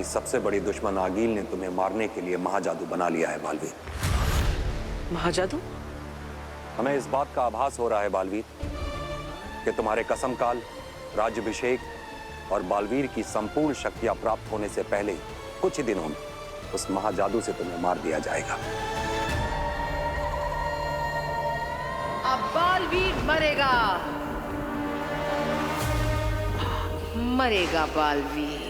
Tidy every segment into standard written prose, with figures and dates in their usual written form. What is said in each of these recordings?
सबसे बड़ी दुश्मन आगील ने तुम्हें मारने के लिए महाजादू बना लिया है बालवीर। महाजादू? हमें इस बात का आभास हो रहा है बालवीर कि तुम्हारे कसमकाल, राज्याभिषेक और बालवीर की संपूर्ण शक्तियां प्राप्त होने से पहले कुछ ही दिनों में उस महाजादू से तुम्हें मार दिया जाएगा। अब बालवीर मरेगा, मरेगा बालवीर।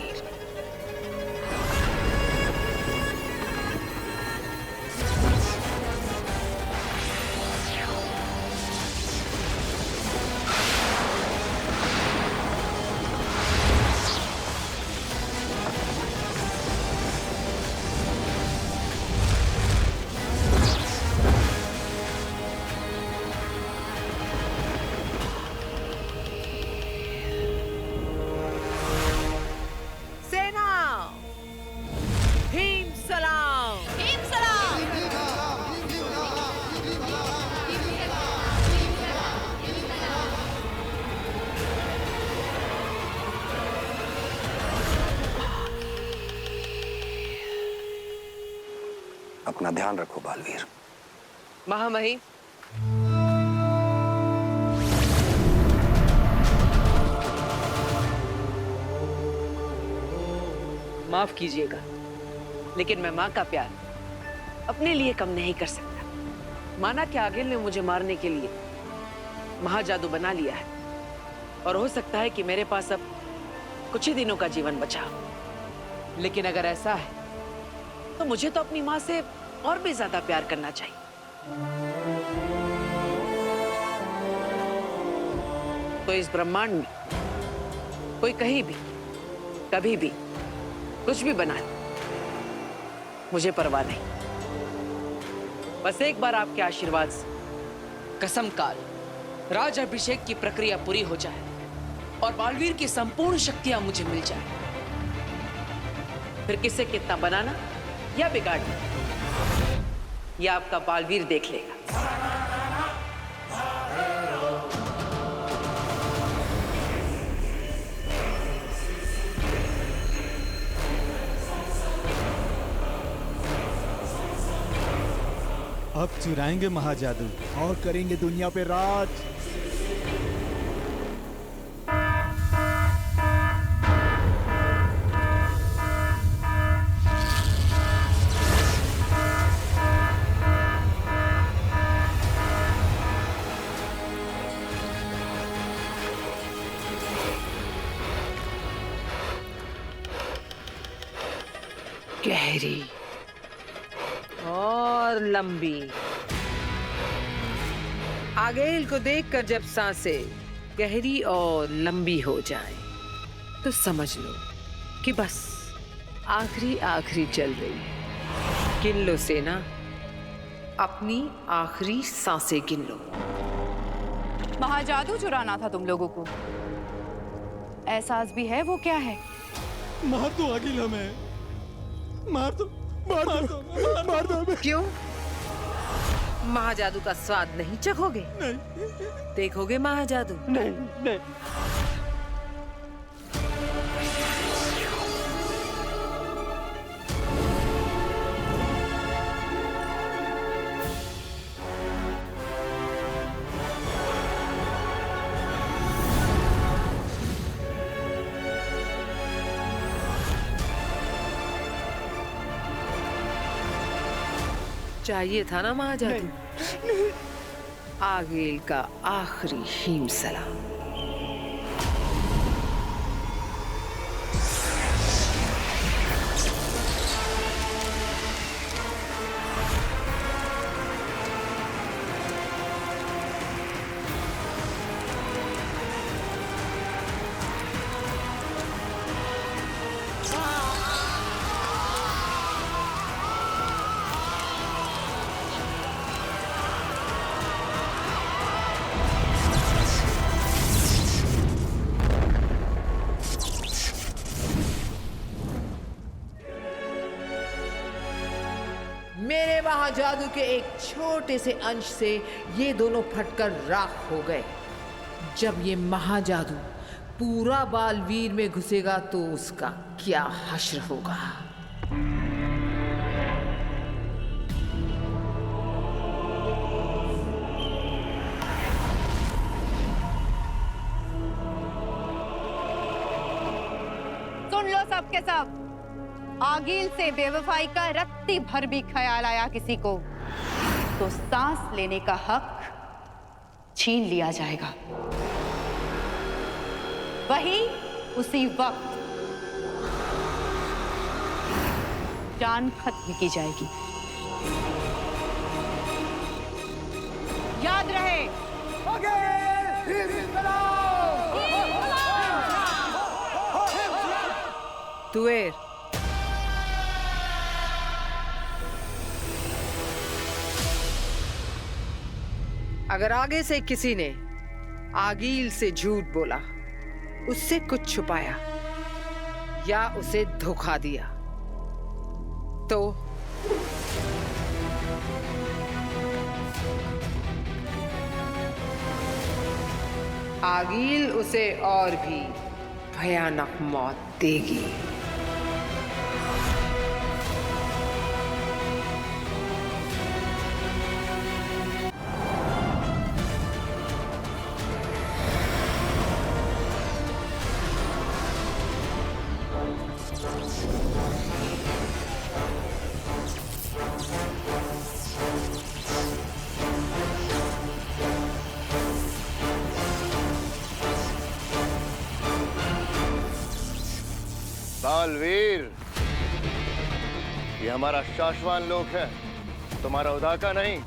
अपना ध्यान रखो बालवीर। महामहिम, माफ कीजिएगा, लेकिन मैं माँ का प्यार अपने लिए कम नहीं कर सकता। माना कि आगिल ने मुझे मारने के लिए महाजादू बना लिया है और हो सकता है कि मेरे पास अब कुछ ही दिनों का जीवन बचा हो। लेकिन अगर ऐसा है तो मुझे तो अपनी माँ से और भी ज्यादा प्यार करना चाहिए। तो इस ब्रह्मांड में कोई कहीं भी, कभी भी, कुछ भी बना ले, मुझे परवाह नहीं। बस एक बार आपके आशीर्वाद से कसम काल राज्याभिषेक की प्रक्रिया पूरी हो जाए और बालवीर की संपूर्ण शक्तियां मुझे मिल जाए, फिर किसे कितना बनाना या बिगाड़ना, यह आपका बालवीर देख लेगा। अब चुराएंगे महाजादू और करेंगे दुनिया पे राज। गहरी और लंबी। आगेल को देखकर जब सांसें गहरी और लंबी हो जाएं, तो समझ लो कि बस आखिरी आखिरी चल रही है। गिन लो सेना, अपनी आखिरी सांसें गिन लो। महाजादू चुराना था तुम लोगों को, एहसास भी है वो क्या है? मार दो आगिल हमें, मार दो, मार दो, मार दो हमें। क्यों? महाजादू का स्वाद नहीं चखोगे? नहीं, देखोगे महाजादू? नहीं, नहीं। चाहिए था ना महाजादू? आगेल का आखिरी हीम सलाम। मेरे महाजादू के एक छोटे से अंश से ये दोनों फटकर राख हो गए। जब ये महाजादू पूरा बालवीर में घुसेगा तो उसका क्या हश्र होगा। सुन लो सबके सब, आगिल से बेवफाई का रत्ती भर भी ख्याल आया किसी को तो सांस लेने का हक छीन लिया जाएगा। वही उसी वक्त जान खत्म की जाएगी। याद रहे, तुएर, अगर आगे से किसी ने आगील से झूठ बोला, उससे कुछ छुपाया या उसे धोखा दिया तो आगील उसे और भी भयानक मौत देगी। बालवीर, ये हमारा शाश्वान लोक है, तुम्हारा उदा का नहीं,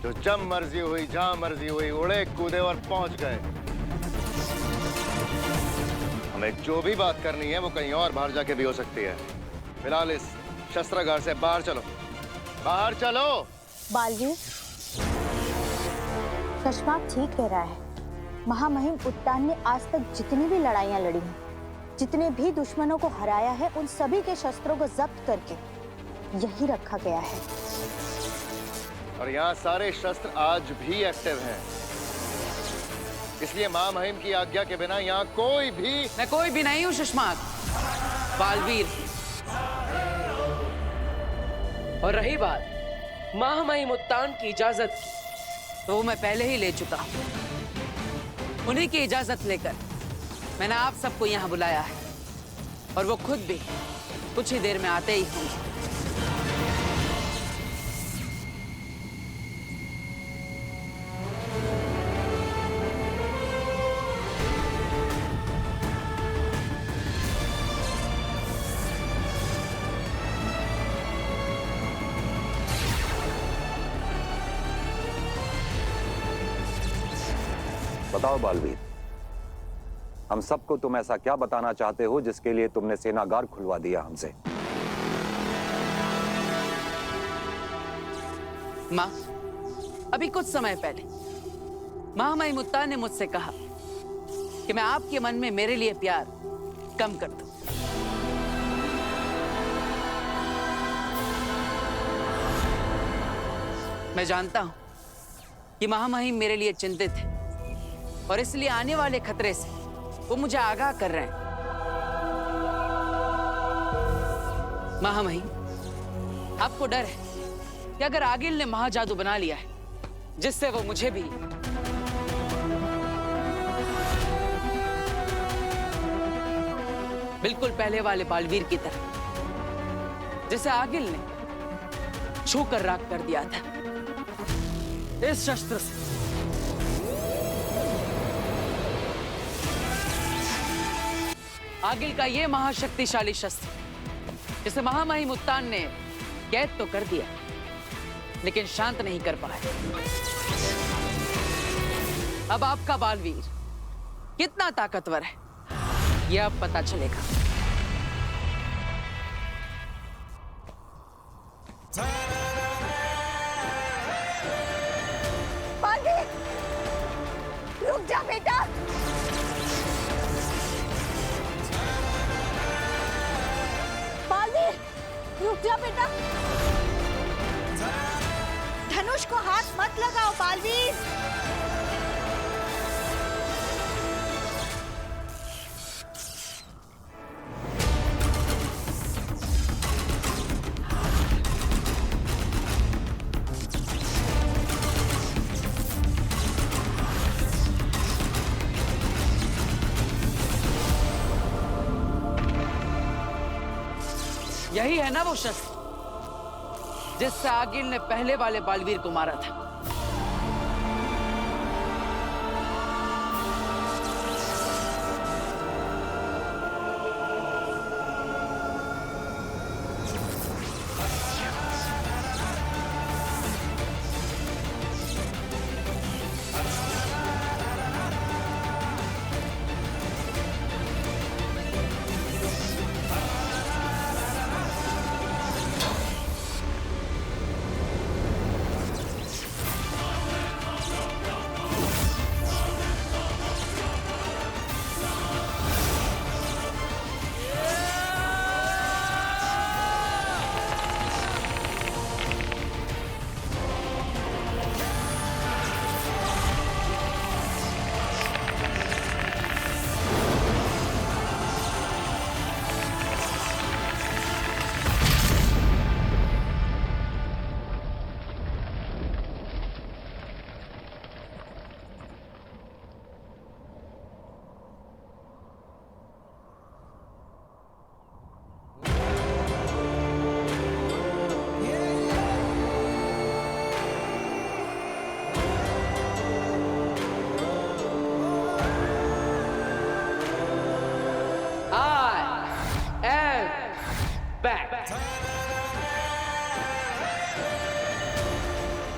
जो जब मर्जी हुई जहां मर्जी हुई उड़े कूदे और पहुंच गए। हमें जो भी बात करनी है वो कहीं और बाहर जाके भी हो सकती है। फिलहाल इस शस्त्रागार से बाहर चलो, बाहर चलो। बालवीर, कश्माप ठीक कह रहा है। महामहिम उत्तान ने आज तक जितनी भी लड़ाइयां लड़ी हैं, जितने भी दुश्मनों को हराया है, उन सभी के शस्त्रों को जब्त करके यही रखा गया है। और यहाँ सारे शस्त्र आज भी एक्टिव हैं। इसलिए महामहिम की आज्ञा के बिना यहाँ कोई भी। मैं कोई भी नहीं हूं शशमाक, बालवीर। और रही बात महामहिम उत्तान की इजाजत की, तो वो मैं पहले ही ले चुका हूं। उन्हीं की इजाजत लेकर मैंने आप सबको यहाँ बुलाया है और वो खुद भी कुछ ही देर में आते ही होंगे। बताओ बालवीर, हम सबको तुम ऐसा क्या बताना चाहते हो जिसके लिए तुमने सेनागार खुलवा दिया हमसे? माँ, अभी कुछ समय पहले महामहिम उत्तान ने मुझसे कहा कि मैं आपके मन में मेरे लिए प्यार कम कर दूं। मैं जानता हूं कि महामहिम मेरे लिए चिंतित है और इसलिए आने वाले खतरे से वो मुझे आगाह कर रहे हैं। महामहिम, आपको डर है कि अगर आगिल ने महाजादू बना लिया है जिससे वो मुझे भी बिल्कुल पहले वाले बालवीर की तरह, जिसे आगिल ने छूकर राख कर दिया था, इस शस्त्र से आगिल का ये महाशक्तिशाली शस्त्र, जिसे महामहिम उत्तान ने कैद तो कर दिया लेकिन शांत नहीं कर पाए। अब आपका बालवीर कितना ताकतवर है यह अब पता चलेगा। बालवीर, रुक जा बेटा। बालवीर, रुक जा बेटा। धनुष को हाथ मत लगाओ बालवीर। यही है ना वो शस्त्र जिससे आगिल ने पहले वाले बालवीर को मारा था।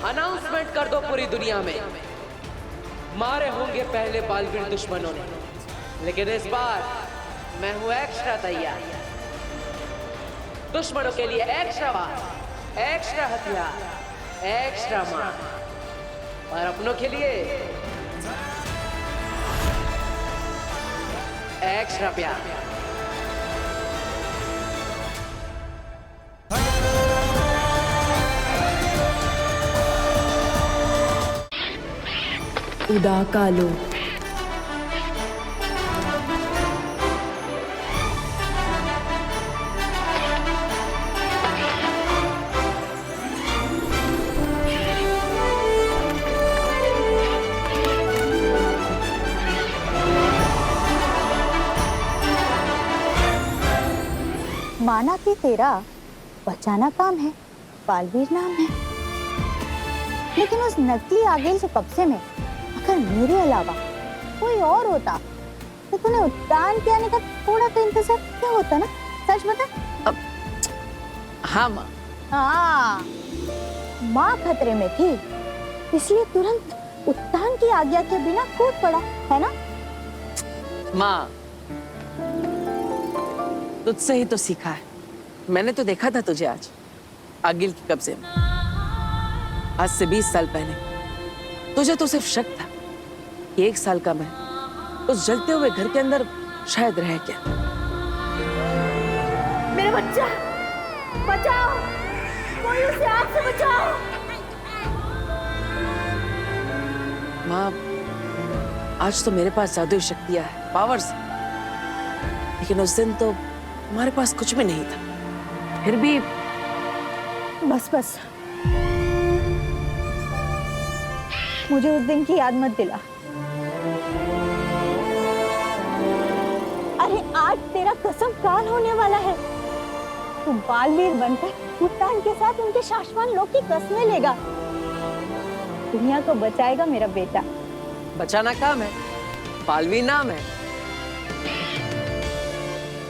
अनाउंसमेंट कर दो पूरी दुनिया में, मारे होंगे पहले बालवीर दुश्मनों ने, लेकिन इस बार मैं हूं एक्स्ट्रा तैयार। दुश्मनों के लिए एक्स्ट्रा वार, एक्स्ट्रा हथियार, एक्स्ट्रा मार, और अपनों के लिए एक्स्ट्रा प्यार। उदा कालो माना कि तेरा बचाना काम है, बालवीर नाम है, लेकिन उस नकली आगिल के कब्जे में अगर मेरे अलावा कोई और होता तो तूने उद्यान के आने का थोड़ा तो इंतजार क्या होता ना? सच बता। हाँ माँ। हाँ, माँ खतरे में थी इसलिए तुरंत उद्यान की आज्ञा के बिना कूद पड़ा है ना? माँ, तुझसे ही तो सीखा है। मैंने तो देखा था तुझे आज आगिल के कब्जे में, आज से 20 साल पहले। तुझे तो सिर्फ शक था कि 1 साल का मैं उस जलते हुए घर के अंदर शायद रह गया। मेरा बच्चा बचाओ, कोई उसे आग से बचाओ। माँ, आज तो मेरे पास जादुई शक्तियां हैं, पावर्स, लेकिन उस दिन तो हमारे पास कुछ भी नहीं था। फिर भी बस मुझे उस दिन की याद मत दिला। अरे आज तेरा कसम काल होने वाला है। तू बालवीर बनकर उद्यान के साथ उनके शाश्वत लोक की कस्में लेगा। दुनिया को बचाएगा मेरा बेटा। बचाना काम है, बालवीर नाम है।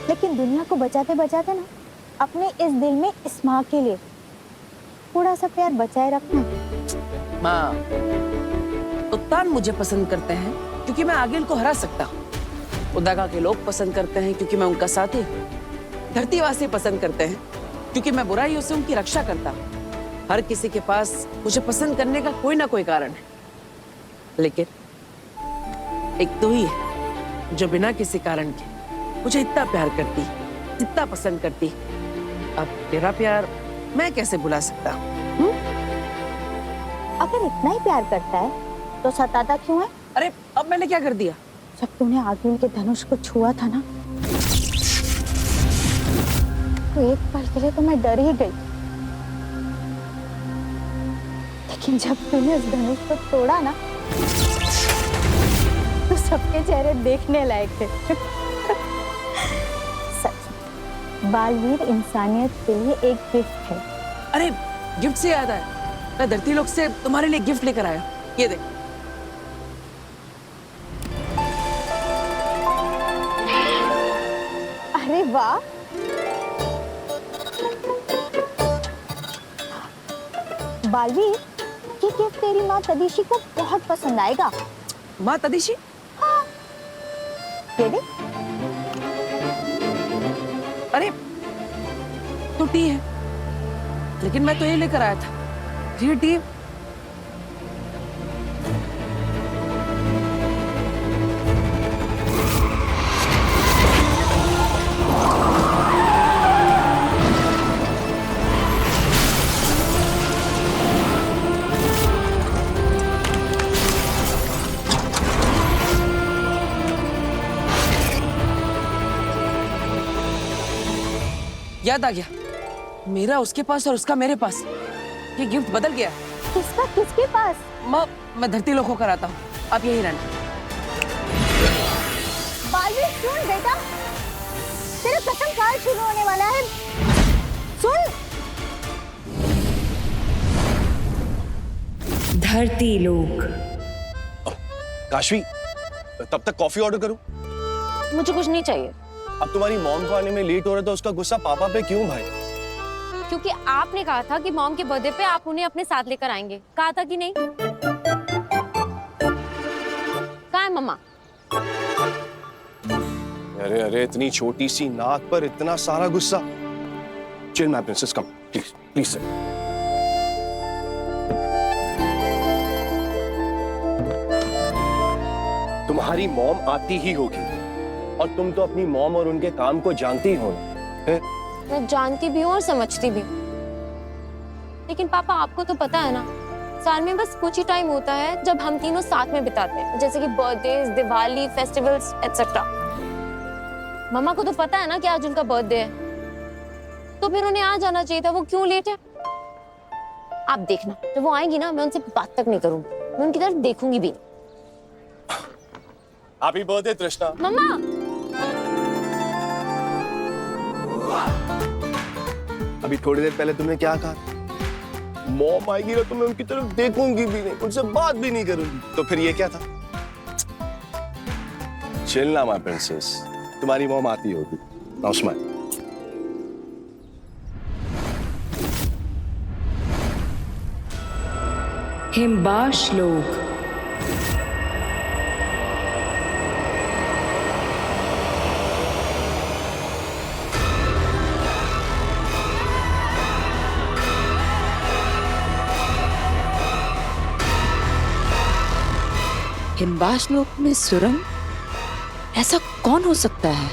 लेकिन दुनिया को बचाते बचाते ना अपने इस दिल में इस माँ के लिए थोड़ा सा प्यार बचाए रखना। माँ, उद्यान मुझे पसंद करते हैं क्योंकि मैं आगिल को हरा सकता हूँ। उदागा के लोग पसंद करते हैं क्योंकि मैं उनका साथी हूँ। धरतीवासी पसंद करते हैं क्योंकि मैं बुराइयों से उनकी रक्षा करता हूँ। हर किसी के पास मुझे पसंद करने का कोई ना कोई कारण है, लेकिन एक तू ही है जो बिना किसी कारण के मुझे इतना प्यार करती, इतना पसंद करती। अब तेरा प्यार मैं कैसे भुला सकता हूँ? अगर इतना ही प्यार करता है तो सताता क्यों है? अरे अब मैंने क्या कर दिया? जब तूने आगिल के धनुष को छुआ था ना, तो एक पल के लिए तो मैं डर ही गई, लेकिन जब तूने उस धनुष को तोड़ा ना, तो सबके चेहरे देखने लायक थे। सच बालवीर इंसानियत के लिए एक गिफ्ट है। अरे गिफ्ट से याद आया, मैं धरती लोक से तुम्हारे लिए गिफ्ट लेकर आया। ये देख। अरे वाह, बालवीर, ये गिफ्ट तेरी माँ तदीशी को बहुत पसंद आएगा। माँ तदीशी? ये देख। अरे तो टी है, लेकिन मैं तो ये लेकर आया था। ये टी याद आ गया, मेरा उसके पास और उसका मेरे पास। ये गिफ्ट बदल गया। किसका किसके पास? मैं धरती लोक होकर आता हूँ, आप यही रहना। बालवीर सुन बेटा, तेरा कसम काल शुरू होने वाला है। सुन। धरती लोक। काशवी, तब तक कॉफी ऑर्डर करूं? मुझे कुछ नहीं चाहिए। अब तुम्हारी मॉम को आने में लेट हो रहा है तो उसका गुस्सा पापा पे क्यों भाई? क्योंकि आपने कहा था कि मॉम के बर्थडे पे आप उन्हें अपने साथ लेकर आएंगे, कहा था कि नहीं? कहाँ है मम्मा? अरे अरे, इतनी छोटी सी नाक पर इतना सारा गुस्सा। Chill my princess, come please please sir. तुम्हारी मॉम आती ही होगी और तुम तो अपनी मॉम और उनके काम को जानती हो। मैं जानती भी हूँ और समझती भी हूँ, लेकिन पापा आपको तो पता है ना, साल में बस कुछ ही टाइम होता है जब हम तीनों साथ में बिताते हैं, जैसे कि बर्थडेज, दिवाली, फेस्टिवल्स एटसेट्रा। मम्मा को तो पता है ना कि आज उनका बर्थडे है, तो फिर उन्हें आ जाना चाहिए था। वो क्यों लेट है? आप देखना, जब वो आएंगी ना, मैं उनसे बात तक नहीं करूंगी, मैं उनकी तरफ देखूंगी भी नहीं। हैप्पी बर्थडे तृष्णा। मम्मा, अभी थोड़ी देर पहले तुमने क्या कहा? मॉम आएगी ना तो मैं उनकी तरफ देखूंगी भी नहीं, उनसे बात भी नहीं करूंगी। तो फिर ये क्या था? चिल ना माय प्रिंसेस, तुम्हारी मॉम आती होगी। Now smile. हिमबाश लोग। हिमबाश लोक में सुरंग? ऐसा कौन हो सकता है?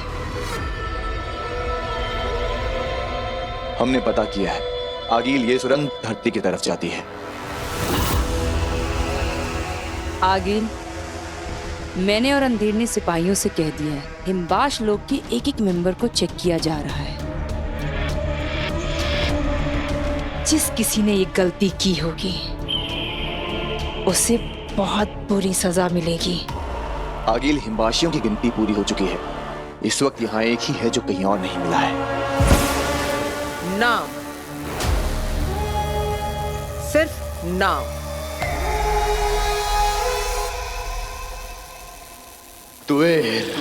हमने पता किया है, आगिल ये सुरंग धरती की तरफ जाती है। आगिल, मैंने और अंधेर ने सिपाहियों से कह दिया है, हिमबाश लोक के एक एक मेंबर को चेक किया जा रहा है। जिस किसी ने ये गलती की होगी उसे बहुत बुरी सजा मिलेगी। आगिल, हिमबाशियों की गिनती पूरी हो चुकी है। इस वक्त यहाँ एक ही है जो कहीं और नहीं मिला है। नाम, सिर्फ नाम। तुएर।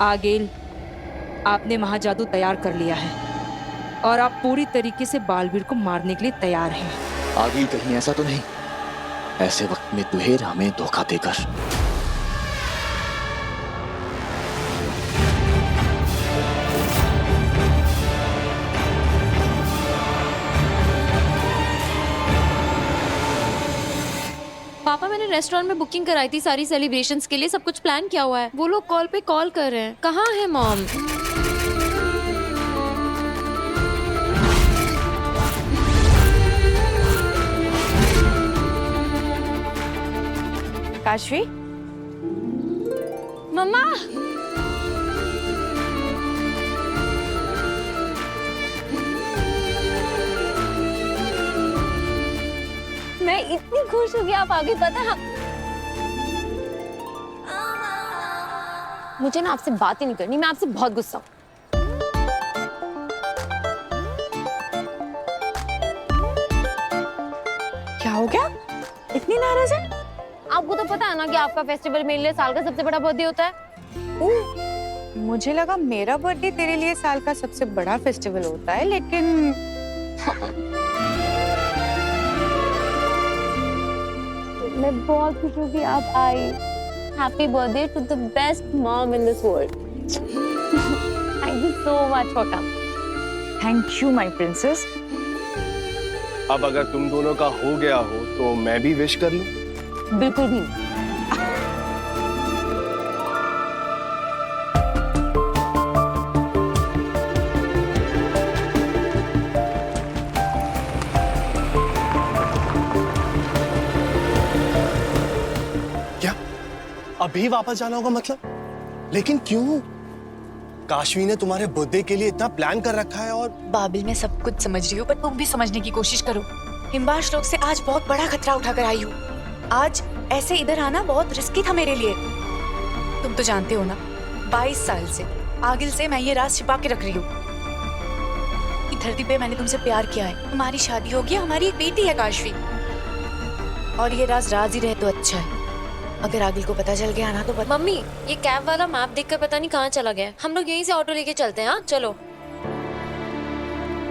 आगिल, आपने महाजादू तैयार कर लिया है और आप पूरी तरीके से बालवीर को मारने के लिए तैयार हैं। आगिल, कहीं ऐसा तो नहीं ऐसे वक्त में तुहेर हमें धोखा देकर? पापा, मैंने रेस्टोरेंट में बुकिंग कराई थी सारी सेलिब्रेशंस के लिए, सब कुछ प्लान किया हुआ है। वो लोग कॉल पे कॉल कर रहे हैं। कहाँ है मॉम? काशवी, मम्मा, मैं इतनी खुश हूँ कि आप आगे, पता है मुझे ना आपसे बात ही नहीं करनी, मैं आपसे बहुत गुस्सा हूँ। क्या हो गया? इतनी नाराज है? आपको तो पता है ना कि आपका फेस्टिवल मेरे लिए साल का सबसे बड़ा बर्थडे होता है। मुझे लगा मेरा बर्थडे तेरे लिए साल का सबसे बड़ा फेस्टिवल होता है, लेकिन मैं बहुत खुश हूँ कि आप आई। Happy birthday to the best mom in this world. Thank you so much for coming. Thank you my princess. अब अगर तुम दोनों का हो गया हो तो मैं भी विश कर लूं? बिल्कुल भी नहीं। क्या अभी वापस जाना होगा मतलब? लेकिन क्यों? काशवी ने तुम्हारे बर्थडे के लिए इतना प्लान कर रखा है। और बाबिल, मैं सब कुछ समझ रही हूँ, पर तुम भी समझने की कोशिश करो। हिम्बाश लोग से आज बहुत बड़ा खतरा उठाकर आई हूँ। आज ऐसे इधर आना बहुत रिस्की था मेरे लिए। तुम तो जानते हो ना, 22 साल से आगिल से मैं ये राज छिपा के रख रही हूँ कि धरती पे मैंने तुमसे प्यार किया है, हमारी शादी होगी, हमारी एक बेटी है काशवी। और ये राज ही रहे तो अच्छा है। अगर आगिल को पता चल गया ना तो मम्मी, ये कैब वाला मैप देखकर पता नहीं कहाँ चला गया। हम लोग यहीं से ऑटो लेके चलते हैं। हाँ चलो।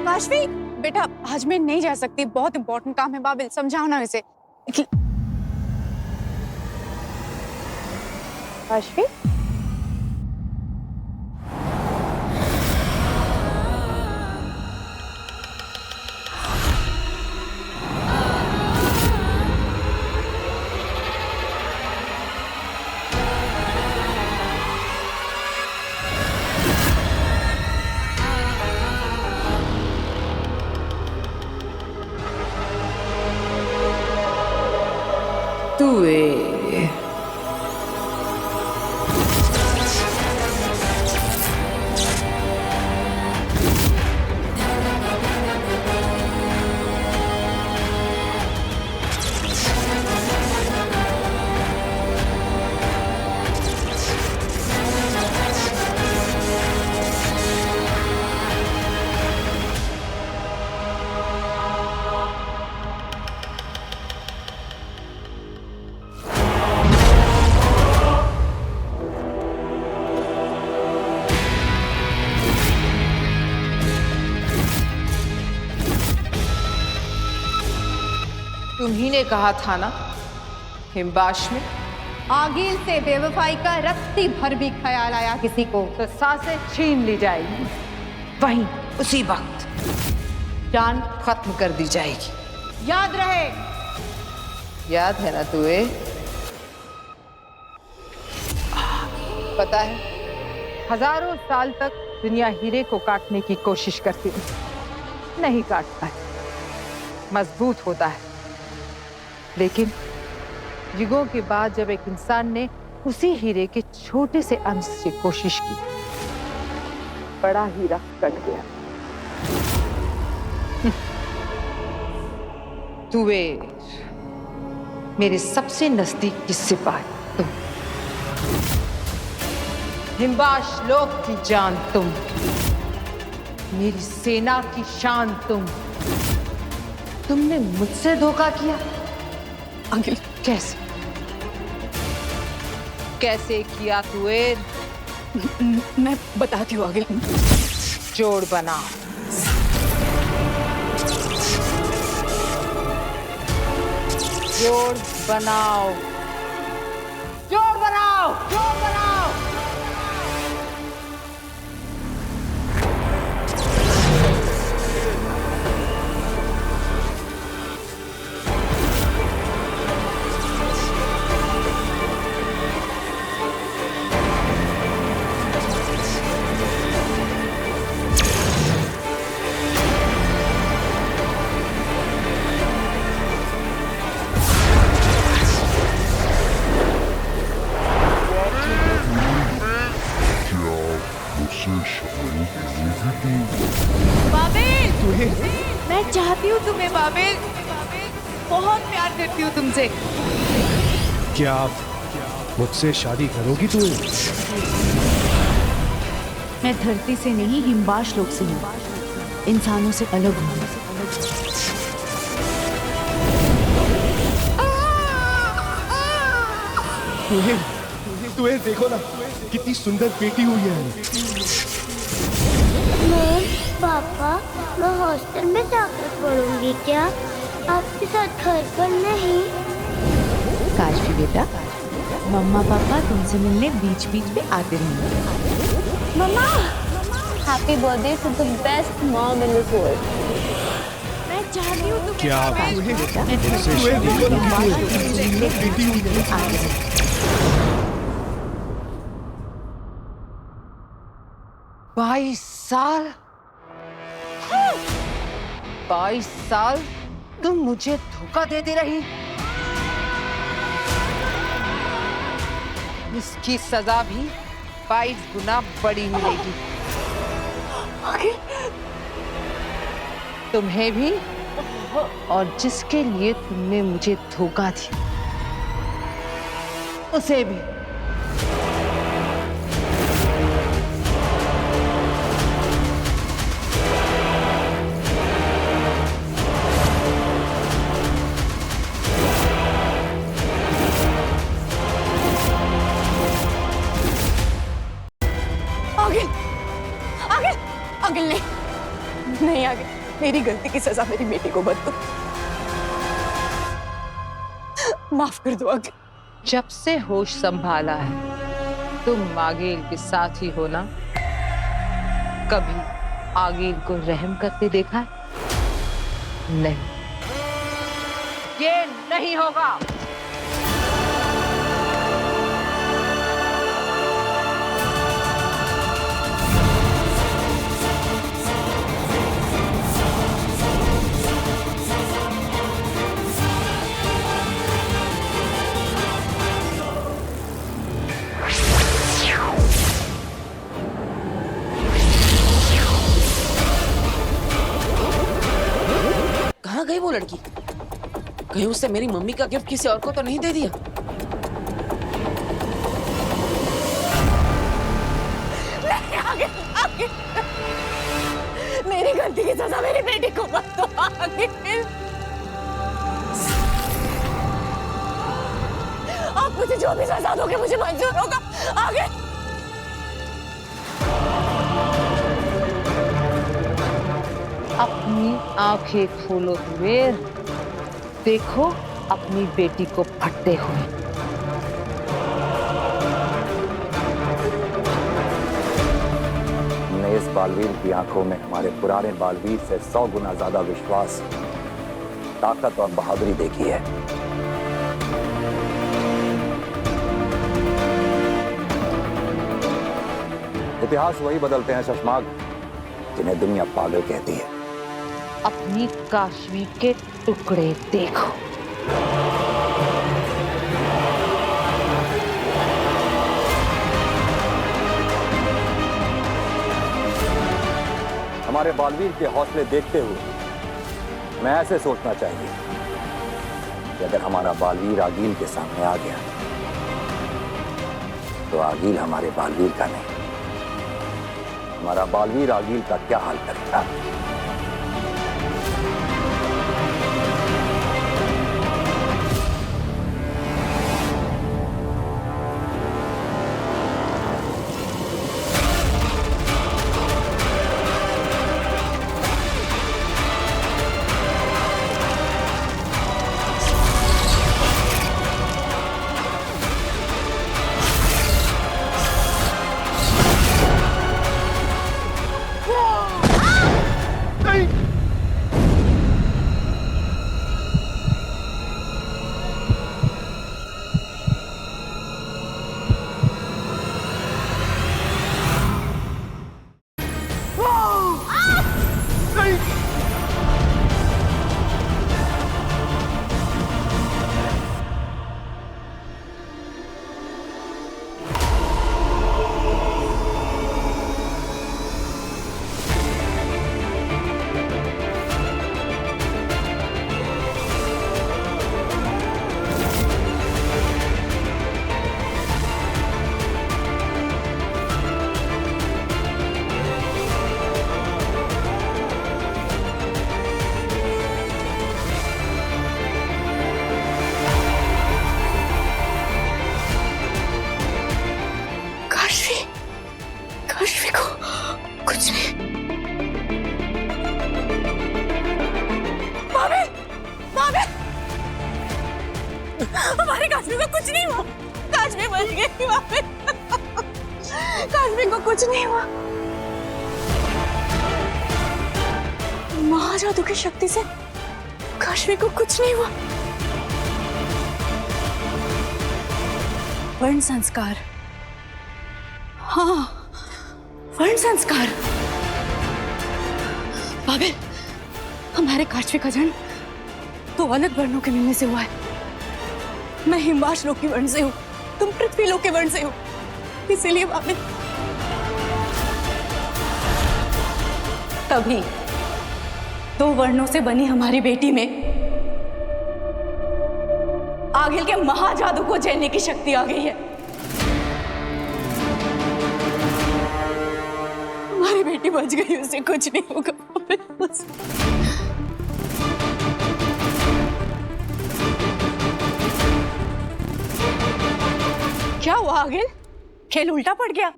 काशवी बेटा, आज मैं नहीं जा सकती, बहुत इंपॉर्टेंट काम है। बाबिल, समझाओ ना इसे। काशवी, तुम्ही ने कहा था ना हिम्बाश में आगिल से बेवफाई का रत्ती भर भी ख्याल आया किसी को तो सांसें छीन ली जाएगी, वहीं उसी वक्त जान खत्म कर दी जाएगी। याद रहे। याद है ना तुझे? पता है, हजारों साल तक दुनिया हीरे को काटने की कोशिश करती है, नहीं काट पाए, मजबूत होता है। लेकिन युगों के बाद जब एक इंसान ने उसी हीरे के छोटे से अंश से कोशिश की, बड़ा हीरा कट गया। तुवेर, मेरे सबसे नजदीकी सिपाही तुम, हिम्बाश लोक की जान तुम, मेरी सेना की शान तुम। तुमने मुझसे धोखा किया। अंकिल, कैसे कैसे किया तुवेर? मैं बताती हूँ आगिल। जोड़ बनाओ। जोड़ बनाओ, जोड़ बनाओ, जोड़ बनाओ। बाबेल, मैं चाहती हूँ तुम्हें बाबेल, बहुत प्यार करती हूँ तुमसे। क्या आप मुझसे शादी करोगी तू? मैं धरती से नहीं, हिमबाश लोक से हूँ, इंसानों से अलग हूँ। तुम्हें देखो ना, कितनी सुंदर बेटी हुई है। पापा, मैं हॉस्टल में जाकर पढ़ूंगी क्या? आपके साथ घर पर नहीं? काशवी बेटा, मम्मा पापा तुमसे मिलने बीच बीच में आते रहेंगे। मम्मा, happy birthday to the best mom in this world. मैं चाहती हूँ तुम क्या आप काशवी बेटा, मुझसे शादी करोगी? बेटी हुई है। 22 साल, 22 साल तुम मुझे धोखा देती रही। इसकी सजा भी 22 गुना बड़ी मिलेगी। तुम्हें भी और जिसके लिए तुमने मुझे धोखा दिया उसे भी। आगे नहीं आगे, मेरी गलती की सजा मेरी बेटी को मत दो, माफ कर दो आगे। जब से होश संभाला है तुम आगील के साथ ही हो ना? कभी आगील को रहम करते देखा है? नहीं, ये नहीं होगा। कहाँ गई वो लड़की? कहीं उससे मेरी मम्मी का गिफ्ट किसी और को तो नहीं दे दिया? आगे, आगे। मेरी गलती की सजा मेरी बेटी को मत दो आगे। आप मुझे जो भी सजा दोगे मुझे मंजूर होगा। आगे अपनी आंखें खोलो कुबेर, देखो अपनी बेटी को फटते हुए। हमने इस बालवीर की आंखों में हमारे पुराने बालवीर से 100 गुना ज्यादा विश्वास, ताकत और बहादुरी देखी है। इतिहास वही बदलते हैं शशमाग जिन्हें दुनिया पागल कहती है। अपनी काशवी के टुकड़े देखो। हमारे बालवीर के हौसले देखते हुए मैं ऐसे सोचना चाहिए कि अगर हमारा बालवीर आगील के सामने आ गया तो आगील हमारे बालवीर का नहीं, हमारा बालवीर आगील का क्या हाल करेगा। काशवी को कुछ नहीं। भाभी, भाभी, हमारे काशवी को कुछ नहीं हुआ। काशवी बच गई भाभी। काशवी को कुछ नहीं हुआ। महाजादू की शक्ति से काशवी को कुछ नहीं हुआ। वर्ण संस्कार, हाँ, वर्ण संस्कार। भाभी, हमारे काशवी का जन्म दो अलग वर्णों के मिलने से हुआ है। मैं हिमवाश लोक की वर्ण से हूँ, तुम पृथ्वी लोक के वर्ण से हो, इसीलिए भाभी। तभी दो वर्णों से बनी हमारी बेटी में आगिल के महाजादू को झेलने की शक्ति आ गई है। हमारी बेटी बच गई, उसे कुछ नहीं होगा। क्या हुआ आगिल? खेल उल्टा पड़ गया।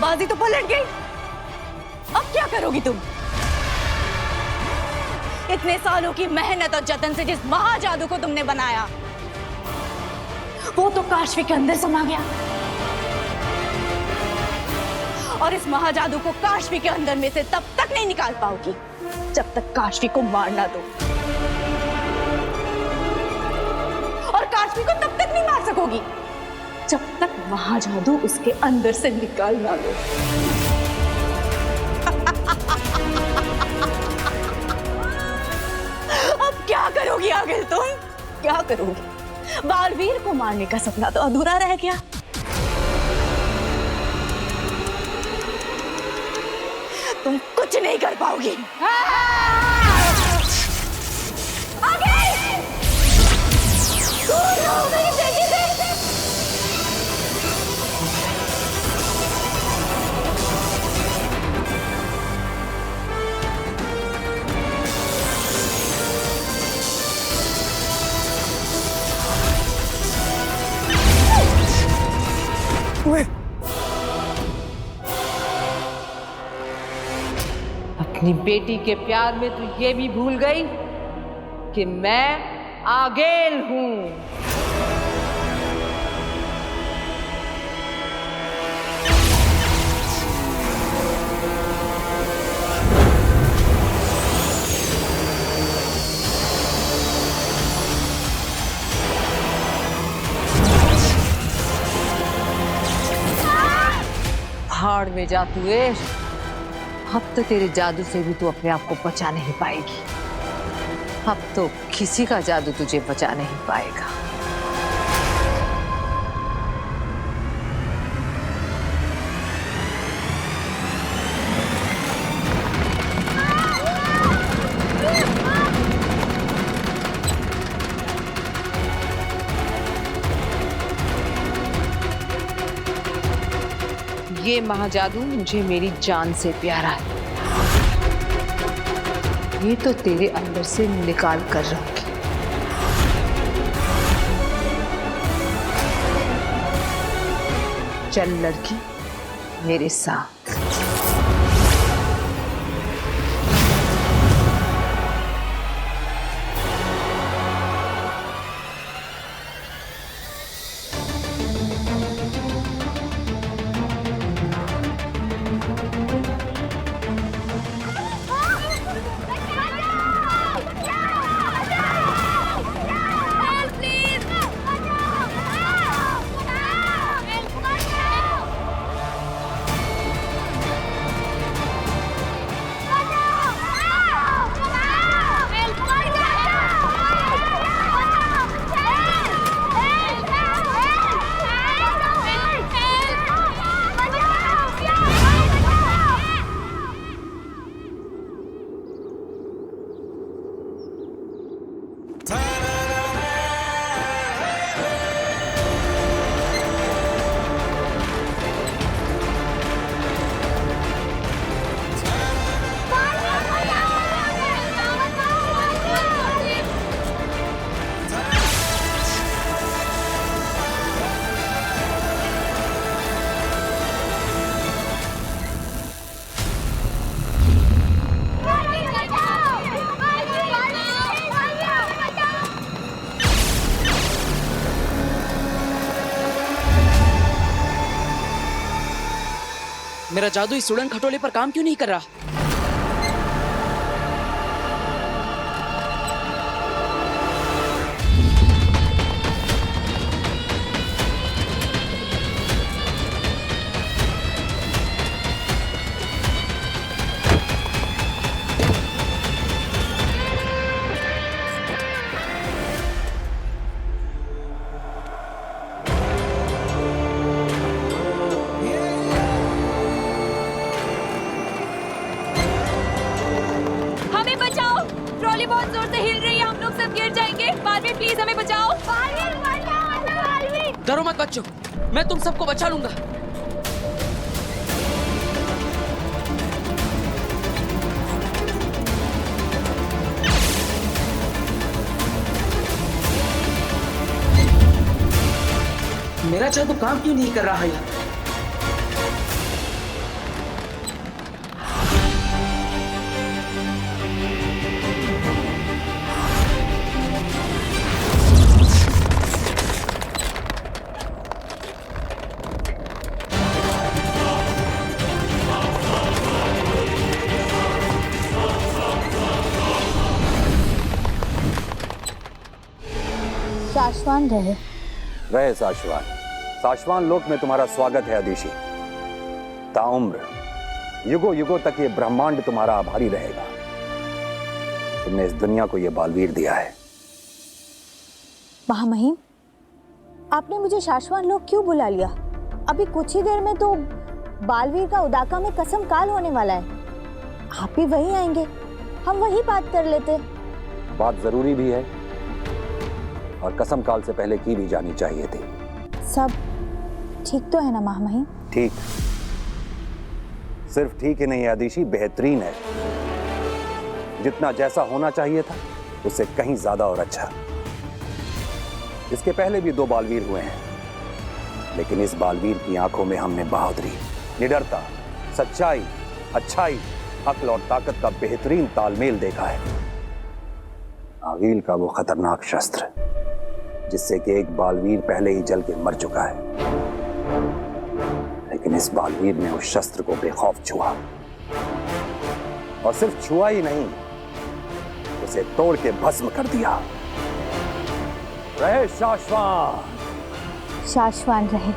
बाजी तो पलट गई। अब क्या करोगी तुम? इतने सालों की मेहनत और जतन से जिस महाजादू को तुमने बनाया, वो तो काशवी के अंदर समा गया। और इस महाजादू को काशवी के अंदर में से तब तक नहीं निकाल पाओगी जब तक काशवी को मार ना दो। और काशवी को तब तक नहीं मार सकोगी जब तक महाजादू उसके अंदर से निकाल ना दो। अब क्या करोगी आगिल तुम? क्या करोगी? बालवीर को मारने का सपना तो अधूरा रह गया। तुम कुछ नहीं कर पाओगी। अपनी बेटी के प्यार में तू ये भी भूल गई कि मैं आगेल हूं। भाड़ में जा तू। अब तो तेरे जादू से भी तू अपने आप को बचा नहीं पाएगी। अब तो किसी का जादू तुझे बचा नहीं पाएगा। ये महाजादू मुझे मेरी जान से प्यारा है। ये तो तेरे अंदर से निकाल कर रहूंगी। चल लड़की, मेरे साथ। मेरा जादू इस सुड़ंग खटोले पर काम क्यों नहीं कर रहा? हमें बचाओ, ट्रॉली बहुत जोर से हिल रही है, हम लोग सब गिर जाएंगे। बालवीर प्लीज हमें बचाओ। डरो मत बच्चों, मैं तुम सबको बचा लूंगा। मेरा जादू काम क्यों नहीं कर रहा है यार? शाश्वान रहे। रहे साशवान। साशवान लोक में तुम्हारा स्वागत है अदिशी। ताउम्र युगों युगों तक ये ब्रह्मांड तुम्हारा आभारी रहेगा। तुमने इस दुनिया को ये बालवीर दिया है। महामहिम, आपने मुझे शाश्वान लोक क्यों बुला लिया? अभी कुछ ही देर में तो बालवीर का उदाका में कसम काल होने वाला है। आप भी वहीं आएंगे, हम वहीं बात कर लेते। बात जरूरी भी है और कसम काल से पहले की भी जानी चाहिए थी। सब ठीक तो है ना महामहिम? ठीक, सिर्फ ठीक ही नहीं है अदिशी, बेहतरीन है। जितना जैसा होना चाहिए था उससे कहीं ज्यादा और अच्छा। इसके पहले भी 2 बालवीर हुए हैं, लेकिन इस बालवीर की आंखों में हमने बहादुरी, निडरता, सच्चाई, अच्छाई, अक्ल और ताकत का बेहतरीन तालमेल देखा है। आगील का वो खतरनाक शस्त्र जिससे कि एक बालवीर पहले ही जल के मर चुका है, लेकिन इस बालवीर ने उस शस्त्र को बेखौफ छुआ, और सिर्फ छुआ ही नहीं, उसे तोड़ के भस्म कर दिया। रहे शाश्वान। शाश्वान रहे।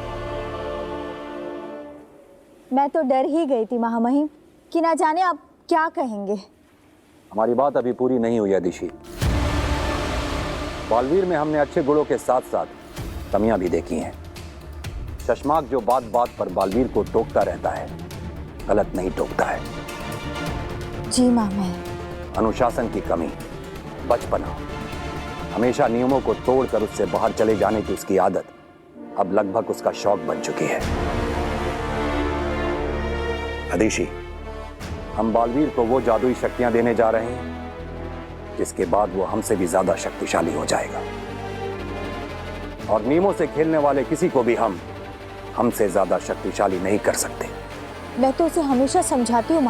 मैं तो डर ही गई थी महामहिम कि ना जाने आप क्या कहेंगे। हमारी बात अभी पूरी नहीं हुई अदिशी। बालवीर में हमने अच्छे गुणों के साथ साथ कमियां भी देखी हैं। चश्माक जो बात बात पर बालवीर को टोकता रहता है, गलत नहीं टोकता है। जी मामा। अनुशासन की कमी, बचपना, हमेशा नियमों को तोड़कर उससे बाहर चले जाने की उसकी आदत अब लगभग उसका शौक बन चुकी है। अदिशी, हम बालवीर को वो जादुई शक्तियां देने जा रहे हैं जिसके बाद वो हमसे भी ज्यादा शक्तिशाली हो जाएगा, और नियमों से खेलने वाले किसी को भी हमसे ज्यादा शक्तिशाली नहीं कर सकते। मैं तो उसे हमेशा समझाती हूँ